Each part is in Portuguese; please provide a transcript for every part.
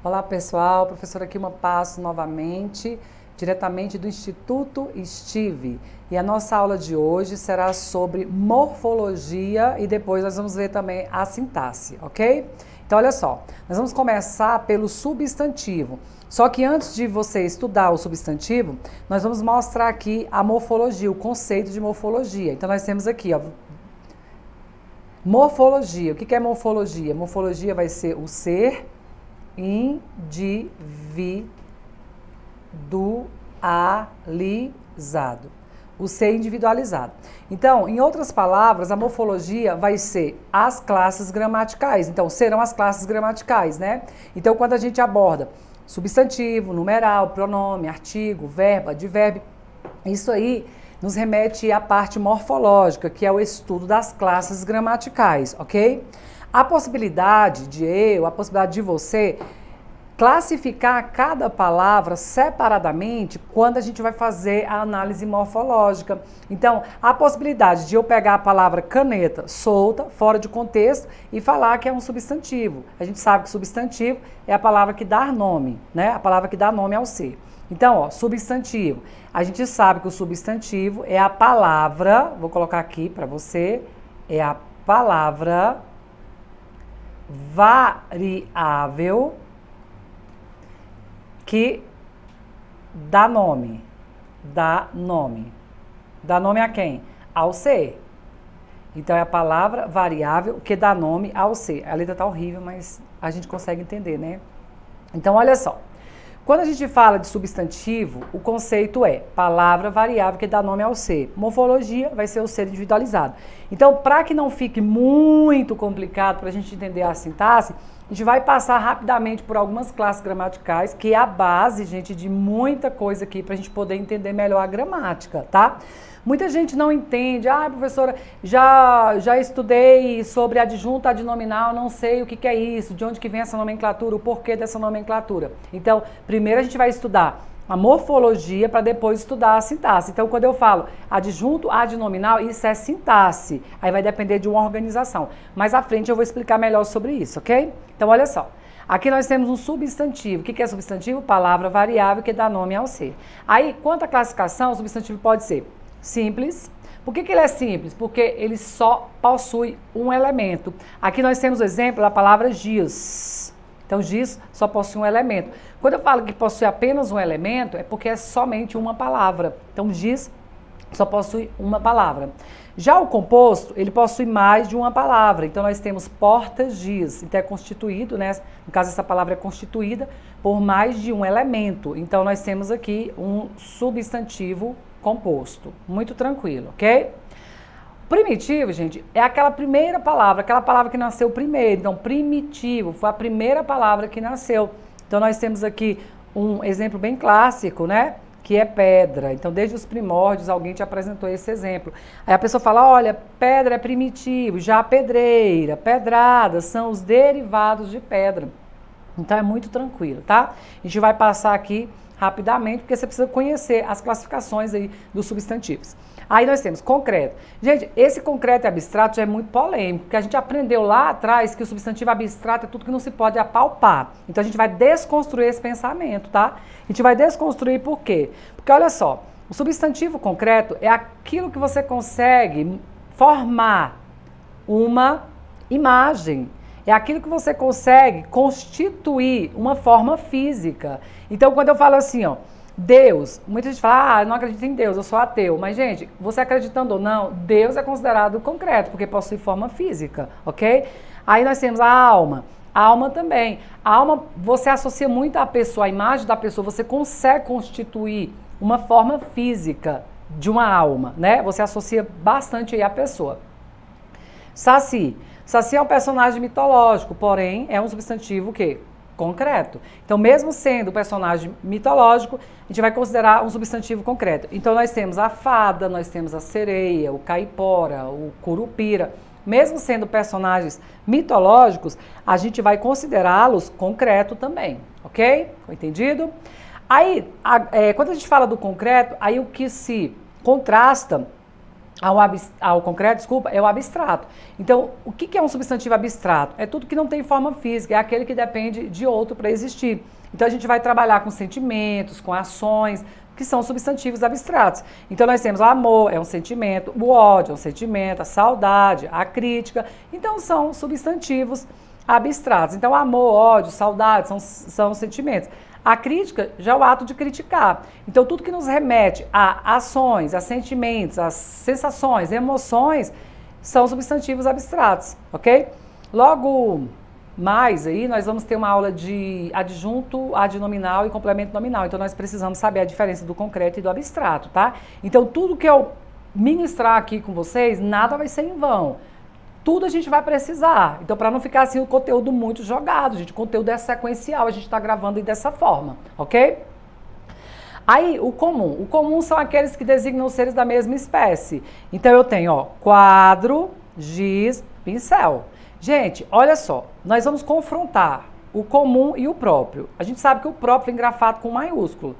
Olá pessoal, professora Kilma Passo novamente, diretamente do Instituto Estive. E a nossa aula de hoje será sobre morfologia e depois nós vamos ver também a sintaxe, ok? Então olha só, nós vamos começar pelo substantivo. Só que antes de você estudar o substantivo, nós vamos mostrar aqui a morfologia, o conceito de morfologia. Então nós temos aqui, ó, morfologia. O que é morfologia? Morfologia vai ser o ser individualizado. O ser individualizado. Então, em outras palavras, a morfologia vai ser as classes gramaticais. Então, serão as classes gramaticais, né? Então, quando a gente aborda substantivo, numeral, pronome, artigo, verbo, advérbio, isso aí nos remete à parte morfológica, que é o estudo das classes gramaticais, ok? A possibilidade de você classificar cada palavra separadamente quando a gente vai fazer a análise morfológica. Então, a possibilidade de eu pegar a palavra caneta solta, fora de contexto, e falar que é um substantivo. A gente sabe que substantivo é a palavra que dá nome, né? A palavra que dá nome ao ser. Então, ó, substantivo. A gente sabe que o substantivo é a palavra, vou colocar aqui para você, é a palavra variável que dá nome. Dá nome. Dá nome a quem? Ao ser. Então, é a palavra variável que dá nome ao ser. A letra tá horrível, mas a gente consegue entender, né? Então, olha só. Quando a gente fala de substantivo, o conceito é palavra variável que dá nome ao ser. Morfologia vai ser o ser individualizado. Então, para que não fique muito complicado para a gente entender a sintaxe, a gente vai passar rapidamente por algumas classes gramaticais, que é a base, gente, de muita coisa aqui para a gente poder entender melhor a gramática, tá? Muita gente não entende, professora, já estudei sobre adjunto, adnominal, não sei o que é isso, de onde que vem essa nomenclatura, o porquê dessa nomenclatura. Então, primeiro a gente vai estudar a morfologia para depois estudar a sintaxe. Então, quando eu falo adjunto, adnominal, isso é sintaxe. Aí vai depender de uma organização. Mais à frente eu vou explicar melhor sobre isso, ok? Então, olha só. Aqui nós temos um substantivo. O que é substantivo? Palavra variável que dá nome ao ser. Aí, quanto à classificação, o substantivo pode ser simples. Por que ele é simples? Porque ele só possui um elemento. Aqui nós temos o exemplo da palavra giz. Então, giz só possui um elemento. Quando eu falo que possui apenas um elemento, é porque é somente uma palavra. Então, giz só possui uma palavra. Já o composto, ele possui mais de uma palavra. Então, nós temos porta-giz. Então, é constituído, né? No caso, essa palavra é constituída por mais de um elemento. Então, nós temos aqui um substantivo composto. Muito tranquilo, ok? Primitivo, gente, é aquela primeira palavra, aquela palavra que nasceu primeiro. Então, primitivo foi a primeira palavra que nasceu. Então, nós temos aqui um exemplo bem clássico, né? Que é pedra. Então, desde os primórdios, alguém te apresentou esse exemplo. Aí a pessoa fala, olha, pedra é primitivo, já pedreira, pedrada, são os derivados de pedra. Então, é muito tranquilo, tá? A gente vai passar aqui rapidamente, porque você precisa conhecer as classificações aí dos substantivos. Aí nós temos concreto. Gente, esse concreto e abstrato já é muito polêmico, porque a gente aprendeu lá atrás que o substantivo abstrato é tudo que não se pode apalpar. Então a gente vai desconstruir esse pensamento, tá? A gente vai desconstruir por quê? Porque olha só, o substantivo concreto é aquilo que você consegue formar uma imagem. É aquilo que você consegue constituir uma forma física. Então, quando eu falo assim, ó, Deus, muita gente fala, eu não acredito em Deus, eu sou ateu. Mas, gente, você acreditando ou não, Deus é considerado concreto, porque possui forma física, ok? Aí nós temos a alma. A alma também. A alma, você associa muito à pessoa, a imagem da pessoa, você consegue constituir uma forma física de uma alma, né? Você associa bastante aí à pessoa. Saci. Saci é um personagem mitológico, porém é um substantivo o quê? Concreto. Então, mesmo sendo um personagem mitológico, a gente vai considerar um substantivo concreto. Então, nós temos a fada, nós temos a sereia, o caipora, o curupira. Mesmo sendo personagens mitológicos, a gente vai considerá-los concreto também, ok? Entendido? Aí, quando a gente fala do concreto, aí o que se contrasta ao concreto, desculpa, é o abstrato. Então, o que é um substantivo abstrato? É tudo que não tem forma física, é aquele que depende de outro para existir. Então, a gente vai trabalhar com sentimentos, com ações, que são substantivos abstratos. Então, nós temos o amor, é um sentimento, o ódio é um sentimento, a saudade, a crítica. Então, são substantivos abstratos. Então, amor, ódio, saudade são sentimentos. A crítica já é o ato de criticar. Então, tudo que nos remete a ações, a sentimentos, a sensações, emoções, são substantivos abstratos, ok? Logo mais aí, nós vamos ter uma aula de adjunto, adnominal e complemento nominal. Então, nós precisamos saber a diferença do concreto e do abstrato, tá? Então, tudo que eu ministrar aqui com vocês, nada vai ser em vão. Tudo a gente vai precisar. Então, para não ficar assim o conteúdo muito jogado, gente, o conteúdo é sequencial, a gente está gravando dessa forma, ok? Aí, o comum. O comum são aqueles que designam seres da mesma espécie. Então, eu tenho, ó, quadro, giz, pincel. Gente, olha só, nós vamos confrontar o comum e o próprio. A gente sabe que o próprio vem grafado com maiúsculo.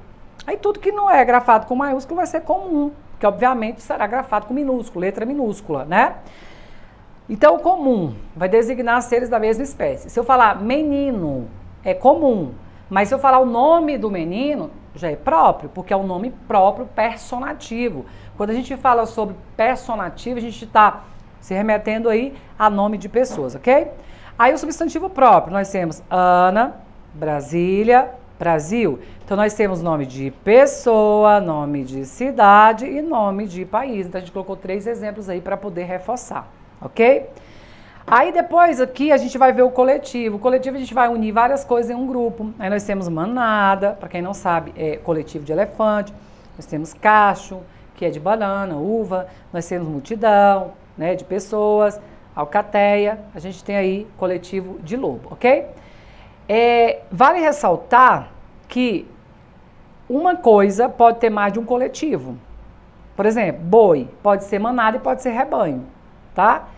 Aí, tudo que não é grafado com maiúsculo vai ser comum, que obviamente será grafado com minúsculo, letra minúscula, né? Então, o comum vai designar seres da mesma espécie. Se eu falar menino, é comum. Mas se eu falar o nome do menino, já é próprio, porque é um nome próprio personativo. Quando a gente fala sobre personativo, a gente está se remetendo aí a nome de pessoas, ok? Aí o substantivo próprio, nós temos Ana, Brasília, Brasil. Então, nós temos nome de pessoa, nome de cidade e nome de país. Então, a gente colocou 3 exemplos aí para poder reforçar. Ok? Aí depois aqui a gente vai ver o coletivo. O coletivo a gente vai unir várias coisas em um grupo. Aí nós temos manada, para quem não sabe, é coletivo de elefante. Nós temos cacho, que é de banana, uva. Nós temos multidão, né, de pessoas, alcateia. A gente tem aí coletivo de lobo, ok? Vale ressaltar que uma coisa pode ter mais de um coletivo. Por exemplo, boi pode ser manada e pode ser rebanho. Tá?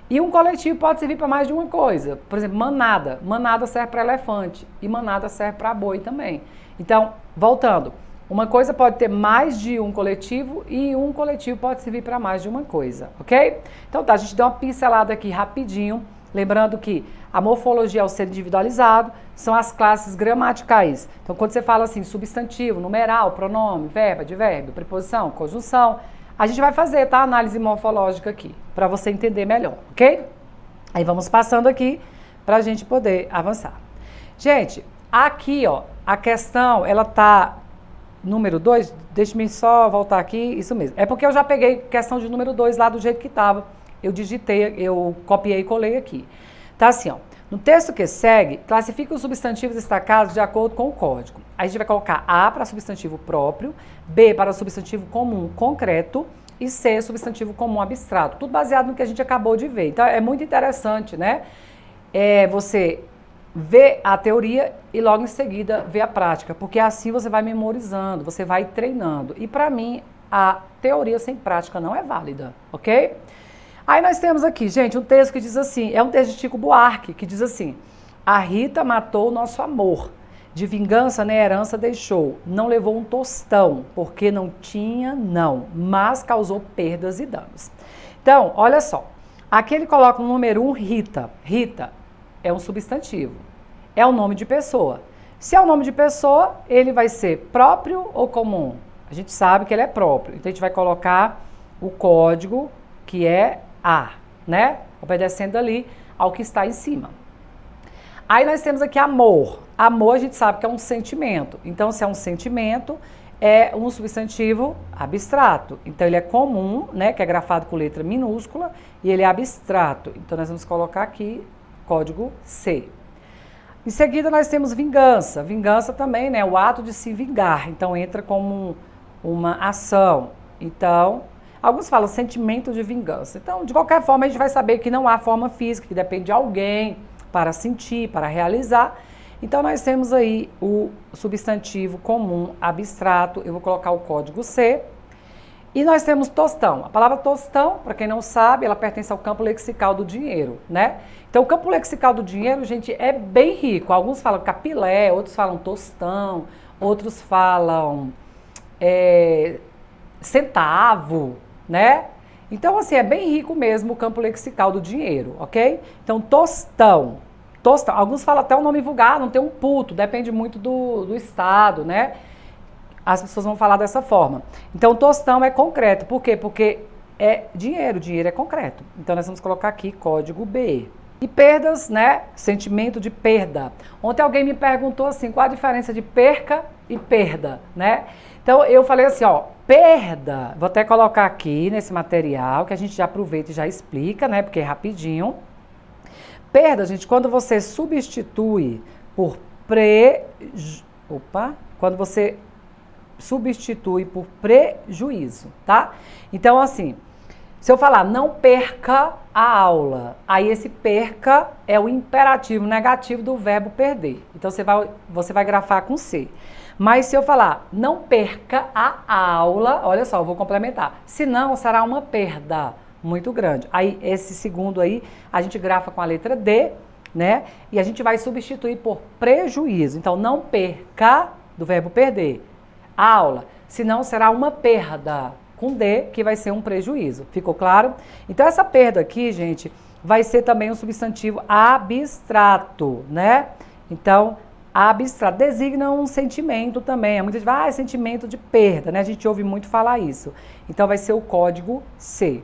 E um coletivo pode servir para mais de uma coisa. Por exemplo, manada. Manada serve para elefante e manada serve para boi também. Então, voltando, uma coisa pode ter mais de um coletivo e um coletivo pode servir para mais de uma coisa, ok? Então tá, a gente deu uma pincelada aqui rapidinho, lembrando que a morfologia ao ser individualizado são as classes gramaticais. Então, quando você fala assim, substantivo, numeral, pronome, verbo, advérbio, preposição, conjunção, a gente vai fazer, tá? Análise morfológica aqui, para você entender melhor, ok? Aí vamos passando aqui para a gente poder avançar. Gente, aqui, ó, a questão, ela tá número 2, deixa-me só voltar aqui, isso mesmo. É porque eu já peguei questão de número 2 lá do jeito que estava. Eu digitei, eu copiei e colei aqui. Tá assim, ó. No texto que segue, classifica os substantivos destacados de acordo com o código. Aí a gente vai colocar A para substantivo próprio, B para substantivo comum concreto e C, substantivo comum abstrato. Tudo baseado no que a gente acabou de ver. Então é muito interessante, né? Você ver a teoria e logo em seguida ver a prática, porque assim você vai memorizando, você vai treinando. E para mim, a teoria sem prática não é válida, ok? Aí nós temos aqui, gente, um texto que diz assim, é um texto de Chico Buarque, que diz assim: a Rita matou o nosso amor, de vingança nem herança deixou, não levou um tostão, porque não tinha não, mas causou perdas e danos. Então, olha só, aqui ele coloca no número 1, Rita. Rita é um substantivo, é um nome de pessoa. Se é um nome de pessoa, ele vai ser próprio ou comum? A gente sabe que ele é próprio, então a gente vai colocar o código, que é A, né? Obedecendo ali ao que está em cima. Aí nós temos aqui amor. Amor a gente sabe que é um sentimento. Então, se é um sentimento, é um substantivo abstrato. Então, ele é comum, né? Que é grafado com letra minúscula, e ele é abstrato. Então, nós vamos colocar aqui código C. Em seguida, nós temos vingança. Vingança também, né? O ato de se vingar. Então, entra como uma ação. Então, alguns falam sentimento de vingança. Então, de qualquer forma, a gente vai saber que não há forma física, que depende de alguém para sentir, para realizar. Então, nós temos aí o substantivo comum abstrato. Eu vou colocar o código C. E nós temos tostão. A palavra tostão, para quem não sabe, ela pertence ao campo lexical do dinheiro, né? Então, o campo lexical do dinheiro, gente, é bem rico. Alguns falam capilé, outros falam tostão, outros falam centavo, né? Então, assim, é bem rico mesmo o campo lexical do dinheiro, ok? Então, tostão. Tostão. Alguns falam até o nome vulgar, não tem um puto, depende muito do estado, né? As pessoas vão falar dessa forma. Então, tostão é concreto. Por quê? Porque é dinheiro, dinheiro é concreto. Então, nós vamos colocar aqui código B. E perdas, né? Sentimento de perda. Ontem alguém me perguntou assim, qual a diferença de perca e perda, né? Então, eu falei assim, ó, perda, vou até colocar aqui nesse material, que a gente já aproveita e já explica, né? Porque é rapidinho. Perda, gente, quando você substitui por quando você substitui por prejuízo, tá? Então, assim, se eu falar não perca a aula, aí esse perca é o imperativo negativo do verbo perder. Então, você vai grafar com C. Mas se eu falar não perca a aula, olha só, eu vou complementar. Senão, será uma perda muito grande. Aí, esse segundo aí, a gente grafa com a letra D, né? E a gente vai substituir por prejuízo. Então, não perca, do verbo perder, a aula. Senão, será uma perda, com D, que vai ser um prejuízo. Ficou claro? Então, essa perda aqui, gente, vai ser também um substantivo abstrato, né? Então, abstrato designa um sentimento também. Muitas vezes, sentimento de perda, né? A gente ouve muito falar isso. Então, vai ser o código C.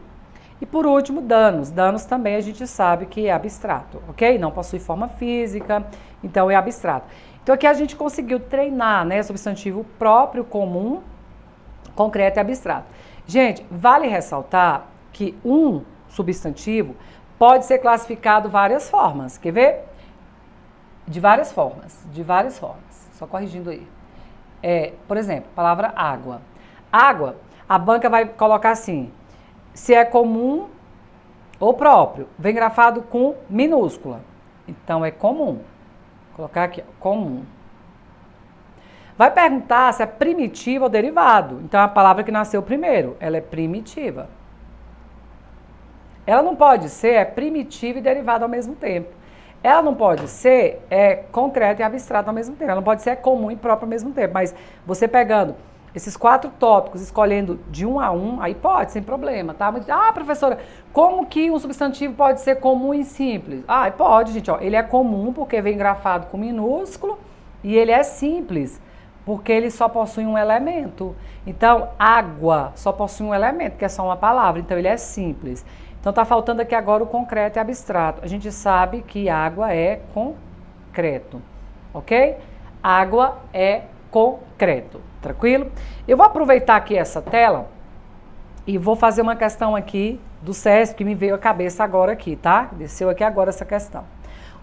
E por último, danos. Danos também a gente sabe que é abstrato, ok? Não possui forma física, então é abstrato. Então aqui a gente conseguiu treinar, né? Substantivo próprio, comum, concreto e abstrato. Gente, vale ressaltar que um substantivo pode ser classificado de várias formas. Quer ver? De várias formas. Só corrigindo aí. Por exemplo, palavra água. Água, a banca vai colocar assim, se é comum ou próprio. Vem grafado com minúscula. Então, é comum. Vou colocar aqui, ó, comum. Vai perguntar se é primitivo ou derivado. Então, é a palavra que nasceu primeiro. Ela é primitiva. Ela não pode ser primitiva e derivada ao mesmo tempo. Ela não pode ser concreta e abstrata ao mesmo tempo. Ela não pode ser comum e própria ao mesmo tempo. Mas você pegando esses 4 tópicos, escolhendo de um a um, aí pode, sem problema, tá? Professora, como que um substantivo pode ser comum e simples? Pode, gente, ó. Ele é comum porque vem grafado com minúsculo e ele é simples porque ele só possui um elemento. Então, água só possui um elemento, que é só uma palavra, então ele é simples. Então, tá faltando aqui agora o concreto e abstrato. A gente sabe que água é concreto, ok? Água é concreto, tranquilo? Eu vou aproveitar aqui essa tela e vou fazer uma questão aqui do CESP que me veio à cabeça agora aqui, tá? Desceu aqui agora essa questão.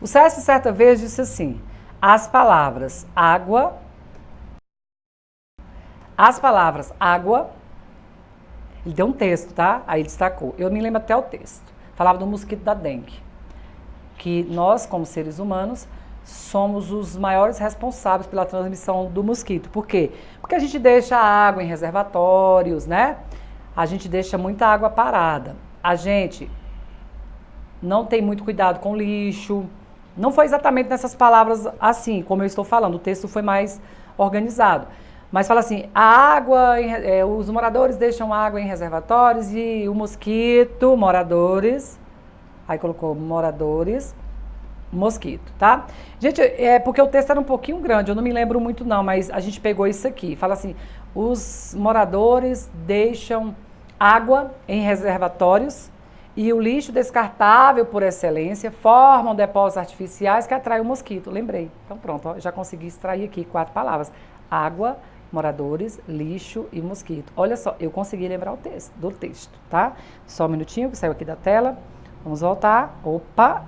O CESP certa vez disse assim, as palavras água, ele deu um texto, tá? Aí ele destacou, eu me lembro até o texto, falava do mosquito da dengue, que nós, como seres humanos, somos os maiores responsáveis pela transmissão do mosquito. Por quê? Porque a gente deixa água em reservatórios, né? A gente deixa muita água parada. A gente não tem muito cuidado com lixo. Não foi exatamente nessas palavras assim, como eu estou falando. O texto foi mais organizado. Mas fala assim, a água, os moradores deixam água em reservatórios e o mosquito, moradores, aí colocou moradores, mosquito, tá? Gente, porque o texto era um pouquinho grande, eu não me lembro muito não, mas a gente pegou isso aqui. Fala assim, os moradores deixam água em reservatórios e o lixo descartável por excelência formam depósitos artificiais que atraem o mosquito. Lembrei. Então pronto, ó, já consegui extrair aqui 4 palavras. Água, moradores, lixo e mosquito. Olha só, eu consegui lembrar do texto, tá? Só um minutinho que saiu aqui da tela. Vamos voltar. Opa!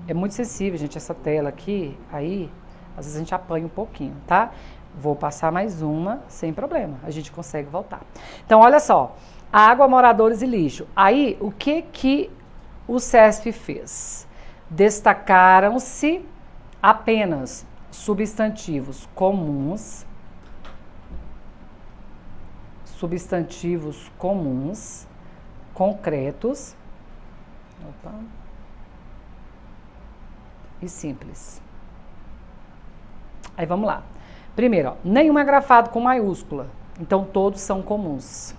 É muito sensível, gente, essa tela aqui. Aí, às vezes a gente apanha um pouquinho, tá? Vou passar mais uma, sem problema. A gente consegue voltar. Então, olha só. Água, moradores e lixo. Aí, o que o CESP fez? Destacaram-se apenas substantivos comuns, concretos, e simples. Aí vamos lá. Primeiro, ó, nenhum é grafado com maiúscula, então todos são comuns.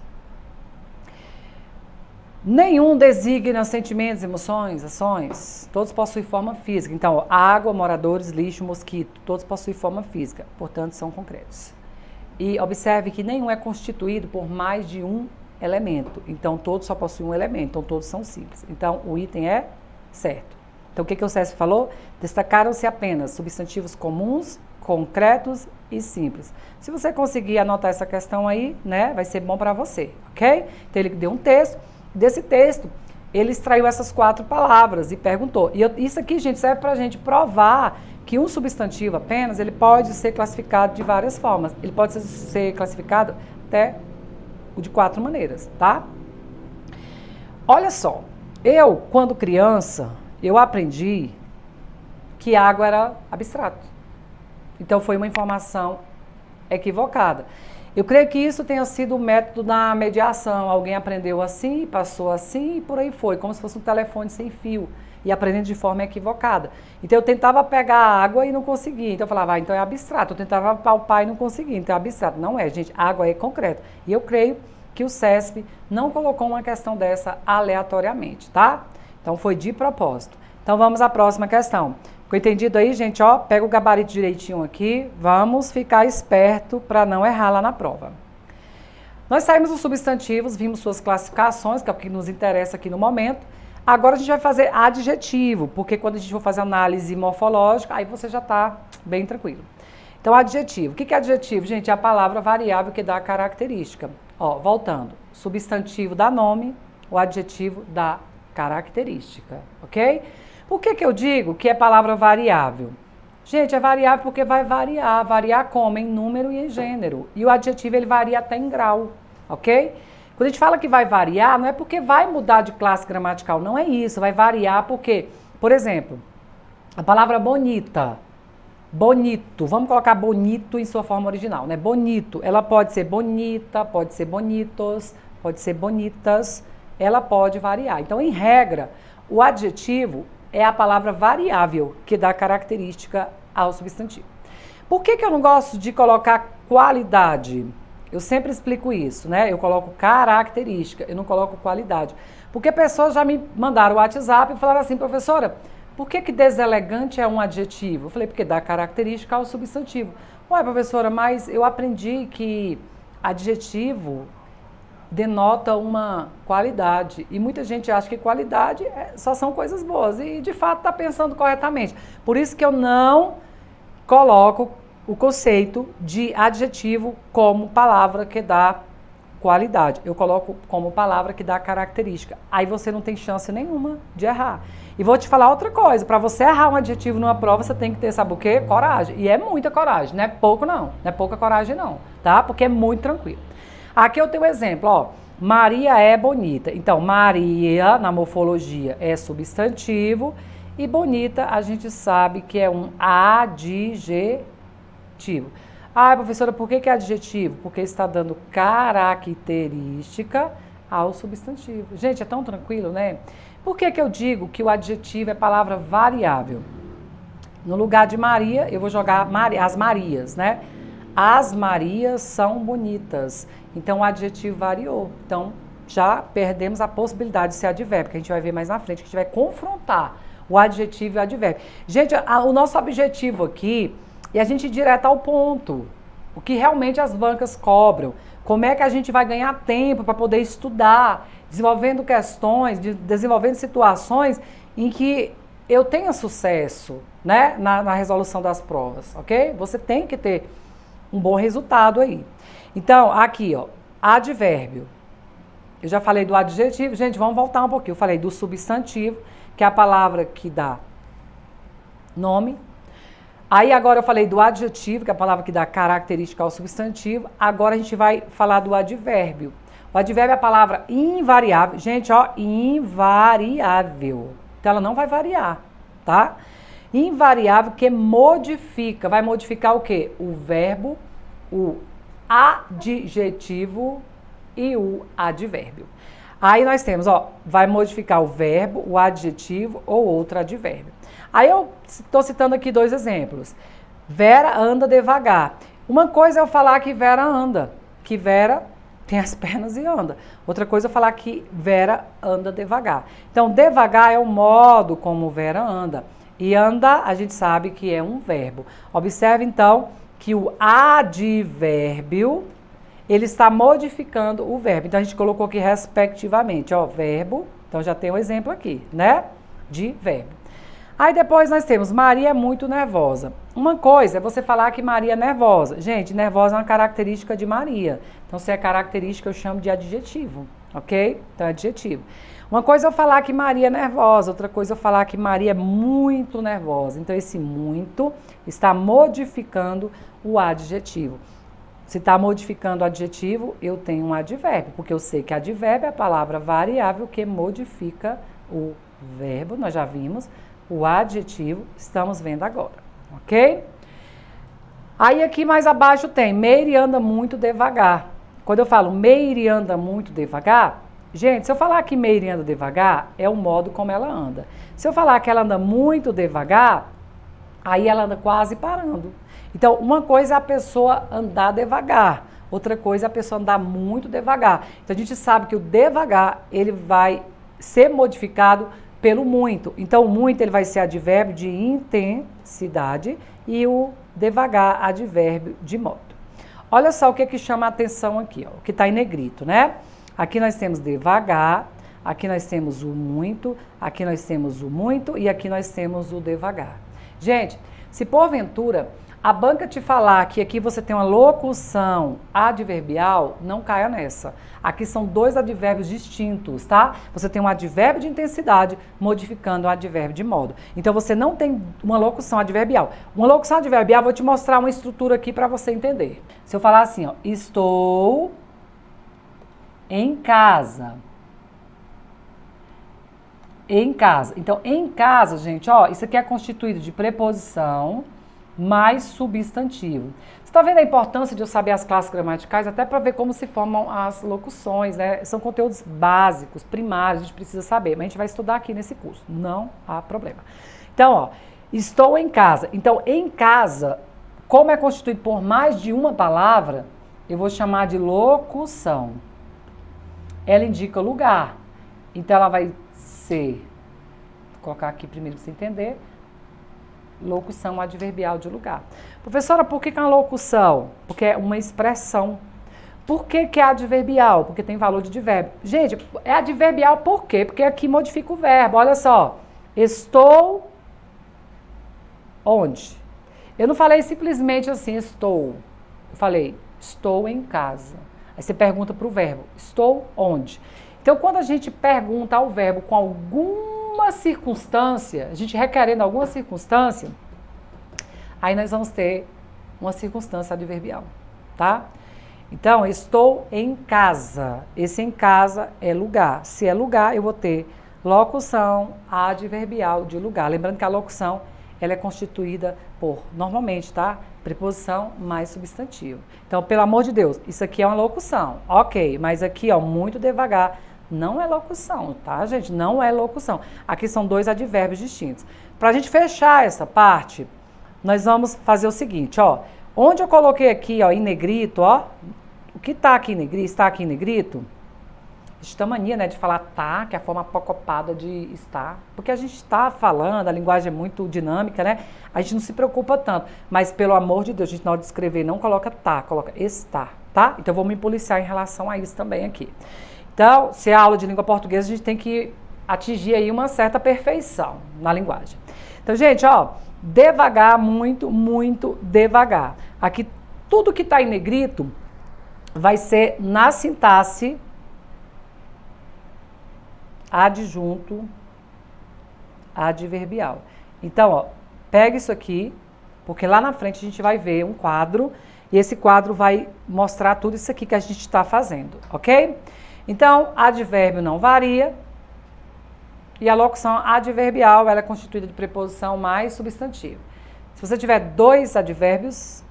Nenhum designa sentimentos, emoções, ações. Todos possuem forma física. Então, água, moradores, lixo, mosquito. Todos possuem forma física. Portanto, são concretos. E observe que nenhum é constituído por mais de um elemento. Então, todos só possuem um elemento. Então, todos são simples. Então, o item é certo. Então, o que o César falou? Destacaram-se apenas substantivos comuns, concretos e simples. Se você conseguir anotar essa questão aí, né, vai ser bom para você, ok? Então, ele deu um texto. Desse texto, ele extraiu essas 4 palavras e perguntou. E isso aqui, gente, serve para a gente provar que um substantivo apenas, ele pode ser classificado de várias formas. Ele pode ser classificado até de 4 maneiras, tá? Olha só, eu, quando criança, eu aprendi que água era abstrato. Então, foi uma informação equivocada. Eu creio que isso tenha sido o método da mediação. Alguém aprendeu assim, passou assim e por aí foi, como se fosse um telefone sem fio e aprendendo de forma equivocada. Então eu tentava pegar a água e não conseguia. Então eu falava, então é abstrato. Eu tentava palpar e não conseguia. Então é abstrato. Não é, gente. Água é concreto. E eu creio que o CESP não colocou uma questão dessa aleatoriamente, tá? Então foi de propósito. Então vamos à próxima questão. Ficou entendido aí, gente? Ó, pega o gabarito direitinho aqui. Vamos ficar esperto para não errar lá na prova. Nós saímos dos substantivos, vimos suas classificações, que é o que nos interessa aqui no momento. Agora a gente vai fazer adjetivo, porque quando a gente for fazer análise morfológica, aí você já está bem tranquilo. Então, adjetivo. O que é adjetivo? Gente, é a palavra variável que dá a característica. Ó, voltando. Substantivo dá nome, o adjetivo dá característica, ok? Por que eu digo que é palavra variável? Gente, é variável porque vai variar. Variar como? Em número e em gênero. E o adjetivo, ele varia até em grau, ok? Quando a gente fala que vai variar, não é porque vai mudar de classe gramatical, não é isso. Vai variar porque, por exemplo, a palavra bonita, bonito, vamos colocar bonito em sua forma original, né? Bonito, ela pode ser bonita, pode ser bonitos, pode ser bonitas, ela pode variar. Então, em regra, o adjetivo é a palavra variável que dá característica ao substantivo. Por que eu não gosto de colocar qualidade? Eu sempre explico isso, né? Eu coloco característica, eu não coloco qualidade. Porque pessoas já me mandaram o WhatsApp e falaram assim, professora, por que deselegante é um adjetivo? Eu falei, porque dá característica ao substantivo. Ué, professora, mas eu aprendi que adjetivo denota uma qualidade. E muita gente acha que qualidade só são coisas boas. E, de fato, está pensando corretamente. Por isso que eu não coloco o conceito de adjetivo como palavra que dá qualidade. Eu coloco como palavra que dá característica. Aí você não tem chance nenhuma de errar. E vou te falar outra coisa. Para você errar um adjetivo numa prova, você tem que ter, sabe o quê? Coragem. E é muita coragem. Não é pouco, não. Não é pouca coragem, não. Tá? Porque é muito tranquilo. Aqui eu tenho um exemplo, ó. Maria é bonita. Então, Maria, na morfologia, é substantivo. E bonita, a gente sabe que é um adjetivo. Ah, professora, por que é adjetivo? Porque está dando característica ao substantivo. Gente, é tão tranquilo, né? Por que eu digo que o adjetivo é palavra variável? No lugar de Maria, eu vou jogar as Marias, né? As Marias são bonitas. Então, o adjetivo variou. Então, já perdemos a possibilidade de ser advérbio, que a gente vai ver mais na frente, que a gente vai confrontar o adjetivo e o advérbio. Gente, o nosso objetivo aqui é a gente ir direto ao ponto. O que realmente as bancas cobram. Como é que a gente vai ganhar tempo para poder estudar, desenvolvendo questões, desenvolvendo situações em que eu tenha sucesso, né, na resolução das provas, ok? Você tem que ter um bom resultado aí. Então, aqui, ó, advérbio. Eu já falei do adjetivo. Gente, vamos voltar um pouquinho. Eu falei do substantivo, que é a palavra que dá nome. Aí agora eu falei do adjetivo, que é a palavra que dá característica ao substantivo. Agora a gente vai falar do advérbio. O advérbio é a palavra invariável. Gente, ó, invariável. Então ela não vai variar, tá? Invariável que modifica. Vai modificar o quê? O verbo, o adjetivo e o advérbio. Aí nós temos, ó, vai modificar o verbo, o adjetivo ou outro advérbio. Aí eu estou citando aqui 2 exemplos. Vera anda devagar. Uma coisa é eu falar que Vera anda, que Vera tem as pernas e anda. Outra coisa é falar que Vera anda devagar. Então, devagar é o modo como Vera anda. E anda, a gente sabe que é um verbo. Observe, então, que o advérbio, ele está modificando o verbo. Então, a gente colocou aqui respectivamente, ó, verbo. Então, já tem um exemplo aqui, né? De verbo. Aí depois nós temos Maria é muito nervosa. Uma coisa é você falar que Maria é nervosa. Gente, nervosa é uma característica de Maria. Então, se é característica, eu chamo de adjetivo, ok? Então, é adjetivo. Uma coisa é eu falar que Maria é nervosa, outra coisa é eu falar que Maria é muito nervosa. Então, esse muito está modificando o adjetivo. Se está modificando o adjetivo, eu tenho um advérbio, porque eu sei que advérbio é a palavra variável que modifica o verbo, nós já vimos. O adjetivo, estamos vendo agora, ok? Aí aqui mais abaixo tem, Meire anda muito devagar. Quando eu falo Meire anda muito devagar, gente, se eu falar que Meire anda devagar, é o modo como ela anda. Se eu falar que ela anda muito devagar, aí ela anda quase parando. Então, uma coisa é a pessoa andar devagar, outra coisa é a pessoa andar muito devagar. Então, a gente sabe que o devagar, ele vai ser modificado pelo muito. Então, o muito ele vai ser advérbio de intensidade e o devagar advérbio de modo. Olha só o que é que chama a atenção aqui, ó, o que está em negrito, né? Aqui nós temos devagar, aqui nós temos o muito, aqui nós temos o muito e aqui nós temos o devagar. Gente, se porventura a banca te falar que aqui você tem uma locução adverbial, não caia nessa. Aqui são dois advérbios distintos, tá? Você tem um advérbio de intensidade modificando o advérbio de modo. Então, você não tem uma locução adverbial. Uma locução adverbial, vou te mostrar uma estrutura aqui para você entender. Se eu falar assim, ó, estou em casa. Em casa. Então, em casa, gente, ó, isso aqui é constituído de preposição mais substantivo. Você está vendo a importância de eu saber as classes gramaticais, até para ver como se formam as locuções, né? São conteúdos básicos, primários, a gente precisa saber, mas a gente vai estudar aqui nesse curso, não há problema. Então, ó, estou em casa. Então, em casa, como é constituído por mais de uma palavra, eu vou chamar de locução. Ela indica lugar. Então, ela vai ser, vou colocar aqui primeiro para você entender, locução adverbial de lugar. Professora, por que é uma locução? Porque é uma expressão. Por que é adverbial? Porque tem valor de advérbio. Gente, é adverbial por quê? Porque aqui modifica o verbo. Olha só. Estou onde? Eu não falei simplesmente assim, estou. Eu falei, estou em casa. Aí você pergunta para o verbo, estou onde? Então, quando a gente pergunta ao verbo com alguma circunstância, a gente requerendo alguma circunstância, aí nós vamos ter uma circunstância adverbial, tá? Então, estou em casa. Esse em casa é lugar. Se é lugar, eu vou ter locução adverbial de lugar. Lembrando que a locução, ela é constituída por, normalmente, tá? Preposição mais substantivo. Então, pelo amor de Deus, isso aqui é uma locução. Ok, mas aqui, ó, muito devagar, não é locução, tá, gente? Não é locução. Aqui são dois advérbios distintos. Para a gente fechar essa parte, nós vamos fazer o seguinte, ó. Onde eu coloquei aqui, ó, em negrito, ó. O que tá aqui em negrito, está aqui em negrito. A gente tem a mania, né, de falar tá, que é a forma apocopada de estar. Porque a gente está falando, a linguagem é muito dinâmica, né? A gente não se preocupa tanto. Mas, pelo amor de Deus, a gente na hora de escrever não coloca tá, coloca está, tá? Então, eu vou me policiar em relação a isso também aqui. Então, se é aula de língua portuguesa, a gente tem que atingir aí uma certa perfeição na linguagem. Então, gente, ó, devagar, muito, muito devagar. Aqui, tudo que está em negrito vai ser na sintaxe adjunto adverbial. Então, ó, pega isso aqui, porque lá na frente a gente vai ver um quadro, e esse quadro vai mostrar tudo isso aqui que a gente está fazendo, ok? Então, advérbio não varia, e a locução adverbial, ela é constituída de preposição mais substantivo. Se você tiver dois advérbios,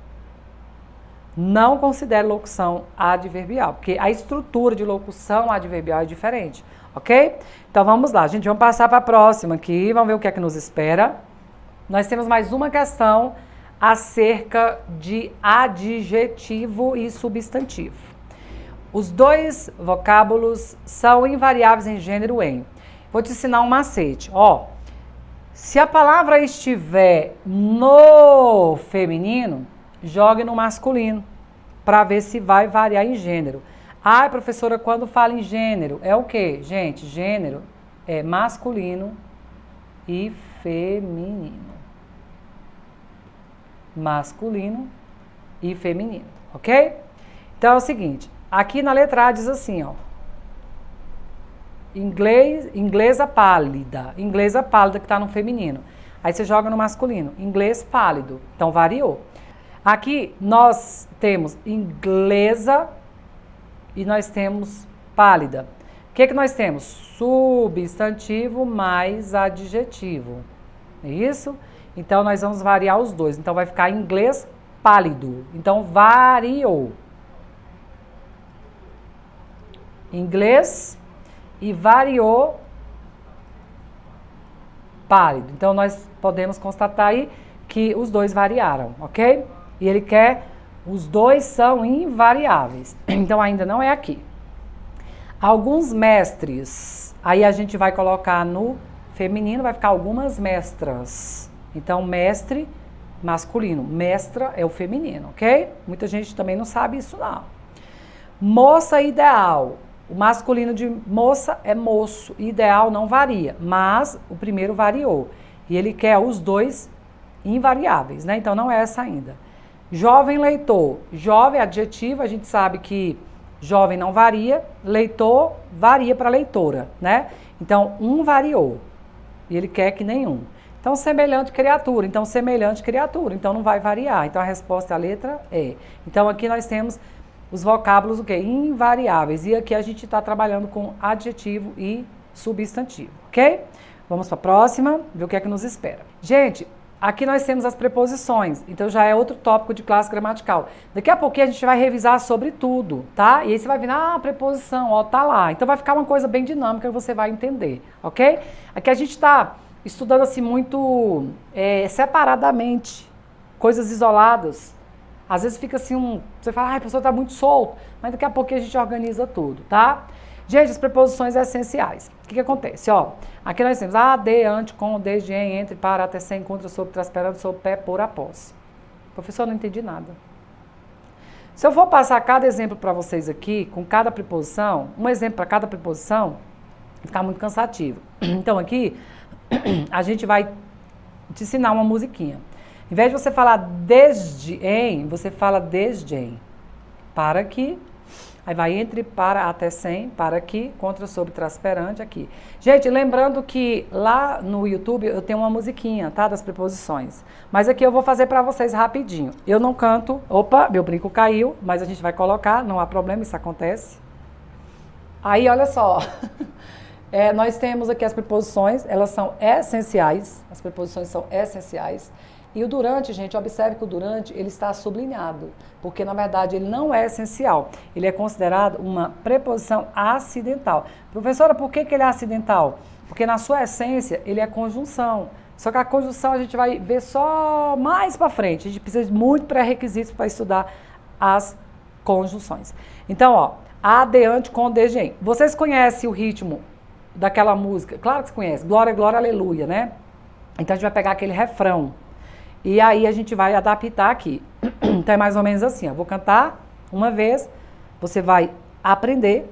não considere locução adverbial, porque a estrutura de locução adverbial é diferente, ok? Então, vamos lá, gente, vamos passar para a próxima aqui, vamos ver o que é que nos espera. Nós temos mais uma questão acerca de adjetivo e substantivo. Os dois vocábulos são invariáveis em gênero em. Vou te ensinar um macete. Ó, se a palavra estiver no feminino, jogue no masculino, para ver se vai variar em gênero. Ai, professora, quando fala em gênero, é o quê? Gente, gênero é masculino e feminino. Masculino e feminino, ok? Então é o seguinte, aqui na letra A diz assim, ó. Inglesa pálida que está no feminino. Aí você joga no masculino, inglês pálido. Então variou. Aqui nós temos inglesa e nós temos pálida. O que nós temos? Substantivo mais adjetivo. É isso? Então nós vamos variar os dois. Então vai ficar inglês pálido. Então variou. Inglês e variou pálido. Então nós podemos constatar aí que os dois variaram, ok? E ele quer, os dois são invariáveis. Então ainda não é aqui. Alguns mestres, aí a gente vai colocar no feminino, vai ficar algumas mestras. Então mestre, masculino, mestra é o feminino, ok? Muita gente também não sabe isso não. Moça ideal. O masculino de moça é moço, ideal não varia, mas o primeiro variou. E ele quer os dois invariáveis, né? Então não é essa ainda. Jovem leitor. Jovem, adjetivo, a gente sabe que jovem não varia, leitor varia para leitora, né? Então um variou e ele quer que nenhum. Então semelhante criatura, então não vai variar. Então a resposta à letra é. Então aqui nós temos os vocábulos o quê? Invariáveis. E aqui a gente está trabalhando com adjetivo e substantivo, ok? Vamos para a próxima, ver o que é que nos espera. Gente, aqui nós temos as preposições, então já é outro tópico de classe gramatical. Daqui a pouquinho a gente vai revisar sobre tudo, tá? E aí você vai ver, preposição, ó, tá lá. Então vai ficar uma coisa bem dinâmica que você vai entender, ok? Aqui a gente está estudando assim muito separadamente, coisas isoladas. Às vezes fica assim, você fala, a pessoa está muito solto, mas daqui a pouquinho a gente organiza tudo, tá? Gente, as preposições essenciais. O que acontece? Ó, aqui nós temos de, ante, com, desde, em, entre, para, até, sem, contra, sobre, trás, perante, sob, pé, por, após. Professor, não entendi nada. Se eu for passar cada exemplo para vocês aqui, com cada preposição, um exemplo para cada preposição, vai ficar muito cansativo. Então aqui, a gente vai te ensinar uma musiquinha. Em vez de você falar desde em, você fala desde em. Para que, aí vai entre, para, até, sem, para que, contra, sobre, trás, perante, aqui. Gente, lembrando que lá no YouTube eu tenho uma musiquinha, tá, das preposições. Mas aqui eu vou fazer para vocês rapidinho. Eu não canto, opa, meu brinco caiu, mas a gente vai colocar, não há problema, isso acontece. Aí, olha só, nós temos aqui as preposições, elas são essenciais, as preposições são essenciais. E o durante, gente, observe que o durante, ele está sublinhado, porque na verdade ele não é essencial. Ele é considerado uma preposição acidental. Professora, por que ele é acidental? Porque na sua essência ele é conjunção. Só que a conjunção a gente vai ver só mais para frente. A gente precisa de muito pré-requisitos para estudar as conjunções. Então, ó, de, ante, com, desde, em. Vocês conhecem o ritmo daquela música? Claro que você conhece. Glória, glória, aleluia, né? Então a gente vai pegar aquele refrão. E aí a gente vai adaptar aqui. Então é mais ou menos assim, ó. Vou cantar uma vez, você vai aprender,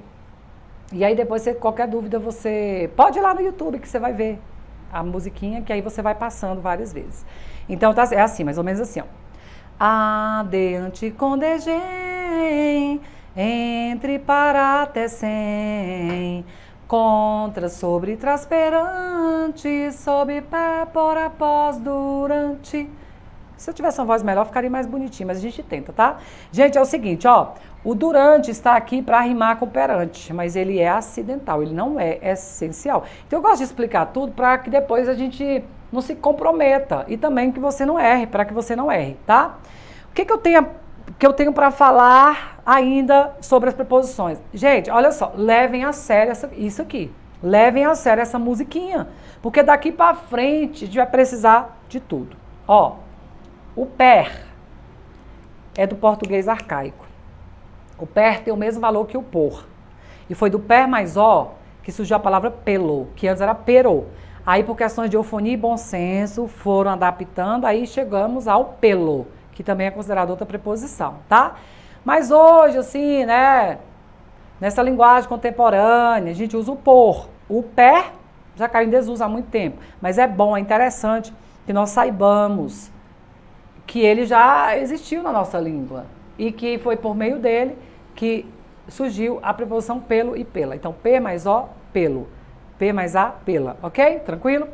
e aí depois, qualquer dúvida, você pode ir lá no YouTube que você vai ver a musiquinha, que aí você vai passando várias vezes. Então é assim, mais ou menos assim, ó. De, ante, com, desde, em, entre, para, até, sem, contra, sobre, trás, perante, sob, pé, por, após, durante. Se eu tivesse uma voz melhor, ficaria mais bonitinho, mas a gente tenta, tá? Gente, é o seguinte, ó, o durante está aqui para rimar com perante, mas ele é acidental, ele não é essencial. Então eu gosto de explicar tudo para que depois a gente não se comprometa e também que você não erre, para que você não erre, tá? O que eu tenho para falar ainda sobre as preposições? Gente, olha só, levem a sério isso aqui. Levem a sério essa musiquinha, porque daqui para frente a gente vai precisar de tudo. Ó, o per é do português arcaico. O per tem o mesmo valor que o por. E foi do per mais o que surgiu a palavra pelo, que antes era pero. Aí, por questões de eufonia e bom senso, foram adaptando, aí chegamos ao pelo, que também é considerado outra preposição, tá? Mas hoje, assim, né, nessa linguagem contemporânea, a gente usa o por. O per já caiu em desuso há muito tempo, mas é bom, é interessante que nós saibamos que ele já existiu na nossa língua e que foi por meio dele que surgiu a preposição pelo e pela. Então, P mais O, pelo. P mais A, pela. Ok? Tranquilo?